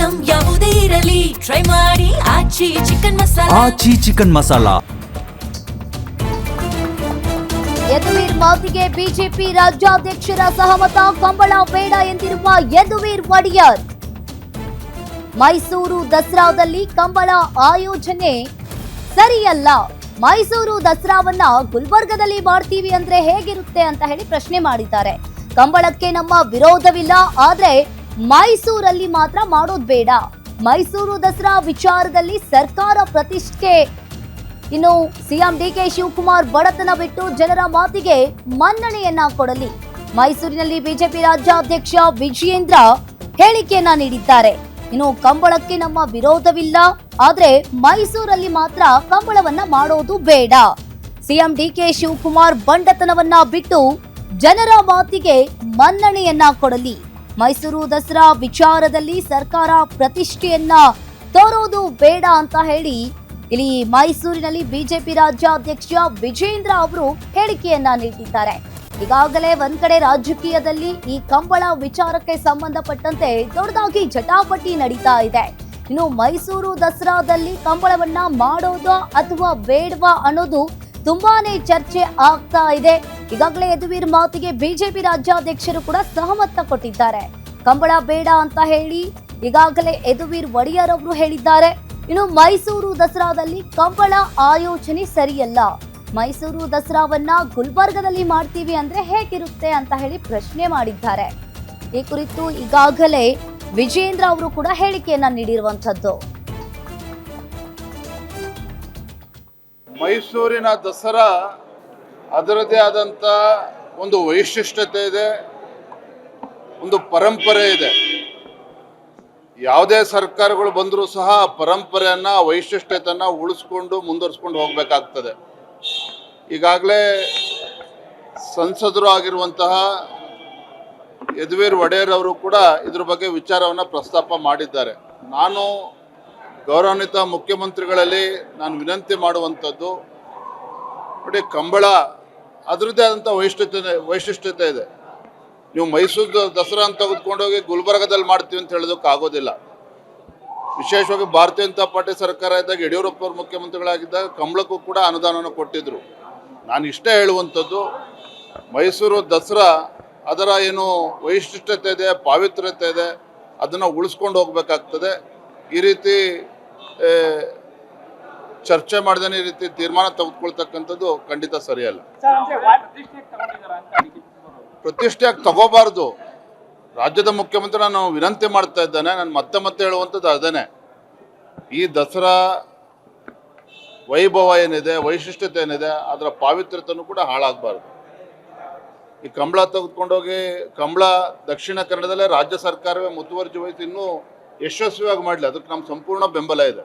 Item ಯಾವುದೇ ಇರಲಿ try ಮಾಡಿ ಆಚಿ ಚಿಕನ್ ಮಸಾಲಾ. ಆಚಿ ಚಿಕನ್ ಮಸಾಲಾ. ಯದುವೀರ್ ಮಾತಿಗೆ ಬಿಜೆಪಿ ರಾಜ್ಯಾಧ್ಯಕ್ಷರ ಸಹಮತ. ಕಂಬಳ ಬೇಡ ಎಂದಿರುವ ಯದುವೀರ್ ಒಡೆಯರ್. ಮೈಸೂರು ದಸರಾದಲ್ಲಿ ಕಂಬಳ ಆಯೋಜನೆ ಸರಿಯಲ್ಲ. ಮೈಸೂರು ದಸರಾವನ್ನ ಗುಲ್ಬರ್ಗದಲ್ಲಿ ಮಾಡ್ತೀವಿ ಅಂದ್ರೆ ಹೇಗಿರುತ್ತೆ ಅಂತ ಹೇಳಿ ಪ್ರಶ್ನೆ ಮಾಡಿದ್ದಾರೆ. ಕಂಬಳಕ್ಕೆ ನಮ್ಮ ವಿರೋಧವಿಲ್ಲ, ಆದ್ರೆ ಮೈಸೂರಲ್ಲಿ ಮಾತ್ರ ಮಾಡೋದ್ ಬೇಡ. ಮೈಸೂರು ದಸರಾ ವಿಚಾರದಲ್ಲಿ ಸರ್ಕಾರ ಪ್ರತಿಷ್ಠೆ. ಇನ್ನು ಸಿಎಂ ಡಿಕೆ ಶಿವಕುಮಾರ್ ಬಡತನ ಬಿಟ್ಟು ಜನರ ಮಾತಿಗೆ ಮನ್ನಣೆಯನ್ನ ಕೊಡಲಿ. ಮೈಸೂರಿನಲ್ಲಿ ಬಿಜೆಪಿ ರಾಜ್ಯಾಧ್ಯಕ್ಷ ವಿಜಯೇಂದ್ರ ಹೇಳಿಕೆಯನ್ನ ನೀಡಿದ್ದಾರೆ. ಇನ್ನು ಕಂಬಳಕ್ಕೆ ನಮ್ಮ ವಿರೋಧವಿಲ್ಲ, ಆದ್ರೆ ಮೈಸೂರಲ್ಲಿ ಮಾತ್ರ ಕಂಬಳವನ್ನ ಮಾಡೋದು ಬೇಡ. ಸಿಎಂ ಡಿಕೆ ಶಿವಕುಮಾರ್ ಬಂಡತನವನ್ನ ಬಿಟ್ಟು ಜನರ ಮಾತಿಗೆ ಮನ್ನಣೆಯನ್ನ ಕೊಡಲಿ. ಮೈಸೂರು ದಸರಾ ವಿಚಾರದಲ್ಲಿ ಸರ್ಕಾರ ಪ್ರತಿಷ್ಠೆಯನ್ನ ತೋರೋದು ಬೇಡ ಅಂತ ಹೇಳಿ ಇಲ್ಲಿ ಮೈಸೂರಿನಲ್ಲಿ ಬಿಜೆಪಿ ರಾಜ್ಯಾಧ್ಯಕ್ಷ ವಿಜೇಂದ್ರ ಅವರು ಹೇಳಿಕೆಯನ್ನ ನೀಡಿದ್ದಾರೆ. ಈಗಾಗಲೇ ಒಂದ್ ಕಡೆ ರಾಜಕೀಯದಲ್ಲಿ ಈ ಕಂಬಳ ವಿಚಾರಕ್ಕೆ ಸಂಬಂಧಪಟ್ಟಂತೆ ದೊಡ್ಡದಾಗಿ ಜಟಾಪಟಿ ನಡೀತಾ ಇದೆ. ಇನ್ನು ಮೈಸೂರು ದಸರಾದಲ್ಲಿ ಕಂಬಳವನ್ನ ಮಾಡೋದು ಅಥವಾ ಬೇಡವಾ ಅನ್ನೋದು ತುಂಬಾನೇ ಚರ್ಚೆ ಆಗ್ತಾ ಇದೆ. ಈಗಾಗಲೇ ಯದುವೀರ್ ಮಾತಿಗೆ ಬಿಜೆಪಿ ರಾಜ್ಯಾಧ್ಯಕ್ಷರು ಕೂಡ ಸಹಮತ ಕೊಟ್ಟಿದ್ದಾರೆ. ಕಂಬಳ ಬೇಡ ಅಂತ ಹೇಳಿ ಈಗಾಗಲೇ ಯದುವೀರ್ ಒಡೆಯರ್ ಅವರು ಹೇಳಿದ್ದಾರೆ. ಇನ್ನು ಮೈಸೂರು ದಸರಾದಲ್ಲಿ ಕಂಬಳ ಆಯೋಜನೆ ಸರಿಯಲ್ಲ. ಮೈಸೂರು ದಸರಾವನ್ನ ಗುಲ್ಬರ್ಗದಲ್ಲಿ ಮಾಡ್ತೀವಿ ಅಂದ್ರೆ ಹೇಗಿರುತ್ತೆ ಅಂತ ಹೇಳಿ ಪ್ರಶ್ನೆ ಮಾಡಿದ್ದಾರೆ. ಈ ಕುರಿತು ಈಗಾಗಲೇ ವಿಜೇಂದ್ರ ಅವರು ಕೂಡ ಹೇಳಿಕೆಯನ್ನ ನೀಡಿರುವಂತದ್ದು. ಮೈಸೂರಿನ ದಸರಾ ಅದರದೇ ಆದಂಥ ಒಂದು ವೈಶಿಷ್ಟ್ಯತೆ ಇದೆ, ಒಂದು ಪರಂಪರೆ ಇದೆ. ಯಾವುದೇ ಸರ್ಕಾರಗಳು ಬಂದರೂ ಸಹ ಪರಂಪರೆಯನ್ನ ವೈಶಿಷ್ಟ್ಯತೆಯನ್ನ ಉಳಿಸ್ಕೊಂಡು ಮುಂದುವರಿಸ್ಕೊಂಡು ಹೋಗಬೇಕಾಗ್ತದೆ. ಈಗಾಗಲೇ ಸಂಸದರು ಆಗಿರುವಂತಹ ಯದುವೀರ್ ಒಡೆಯರ್ ಅವರು ಕೂಡ ಇದ್ರ ಬಗ್ಗೆ ವಿಚಾರವನ್ನು ಪ್ರಸ್ತಾಪ ಮಾಡಿದ್ದಾರೆ. ನಾನು ಗೌರವಾನ್ವಿತ ಮುಖ್ಯಮಂತ್ರಿಗಳಲ್ಲಿ ನಾನು ವಿನಂತಿ ಮಾಡುವಂಥದ್ದು, ನೋಡಿ, ಕಂಬಳ ಅದರದ್ದೇ ಆದಂಥ ವೈಶಿಷ್ಟ್ಯತೆ ಇದೆ. ನೀವು ಮೈಸೂರು ದಸರಾ ಅಂತ ತೆಗೆದುಕೊಂಡೋಗಿ ಗುಲ್ಬರ್ಗದಲ್ಲಿ ಮಾಡ್ತೀವಿ ಅಂತ ಹೇಳೋದಕ್ಕೆ ಆಗೋದಿಲ್ಲ. ವಿಶೇಷವಾಗಿ ಭಾರತೀಯ ಜನತಾ ಪಾರ್ಟಿ ಸರ್ಕಾರ ಇದ್ದಾಗ ಯಡಿಯೂರಪ್ಪ ಅವರು ಮುಖ್ಯಮಂತ್ರಿಗಳಾಗಿದ್ದಾಗ ಕಂಬಳಕ್ಕೂ ಕೂಡ ಅನುದಾನವನ್ನು ಕೊಟ್ಟಿದ್ದರು. ನಾನು ಇಷ್ಟೇ ಹೇಳುವಂಥದ್ದು, ಮೈಸೂರು ದಸರಾ ಅದರ ಏನು ವೈಶಿಷ್ಟ್ಯತೆ ಇದೆ, ಪಾವಿತ್ರ್ಯತೆ ಇದೆ, ಅದನ್ನು ಉಳಿಸ್ಕೊಂಡು ಹೋಗಬೇಕಾಗ್ತದೆ. ಈ ರೀತಿ ಚರ್ಚೆ ಮಾಡ್ದೇ ಈ ರೀತಿ ತೀರ್ಮಾನ ತೆಗೆದುಕೊಳ್ತಕ್ಕಂಥದ್ದು ಖಂಡಿತ ಸರಿಯಲ್ಲ. ಪ್ರತಿಷ್ಠೆಯಾಗಿ ತಗೋಬಾರ್ದು. ರಾಜ್ಯದ ಮುಖ್ಯಮಂತ್ರಿ ನಾನು ವಿನಂತಿ ಮಾಡ್ತಾ ಇದ್ದೇನೆ, ನಾನು ಮತ್ತೆ ಹೇಳುವಂಥದ್ದು ಅದೇನೆ. ಈ ದಸರಾ ವೈಭವ ಏನಿದೆ, ವೈಶಿಷ್ಟ್ಯತೆ ಏನಿದೆ, ಅದರ ಪಾವಿತ್ರ್ಯತೆಯೂ ಕೂಡ ಹಾಳಾಗಬಾರ್ದು. ಈ ಕಂಬಳ ತೆಗೆದುಕೊಂಡೋಗಿ ಕಂಬಳ ದಕ್ಷಿಣ ಕನ್ನಡದಲ್ಲೇ ರಾಜ್ಯ ಸರ್ಕಾರವೇ ಮುತುವರ್ಜಿ ವಹಿಸಿ ಇನ್ನೂ ಯಶಸ್ವಿಯಾಗಿ ಮಾಡಲಿ, ಅದಕ್ಕೆ ನಮ್ಮ ಸಂಪೂರ್ಣ ಬೆಂಬಲ ಇದೆ.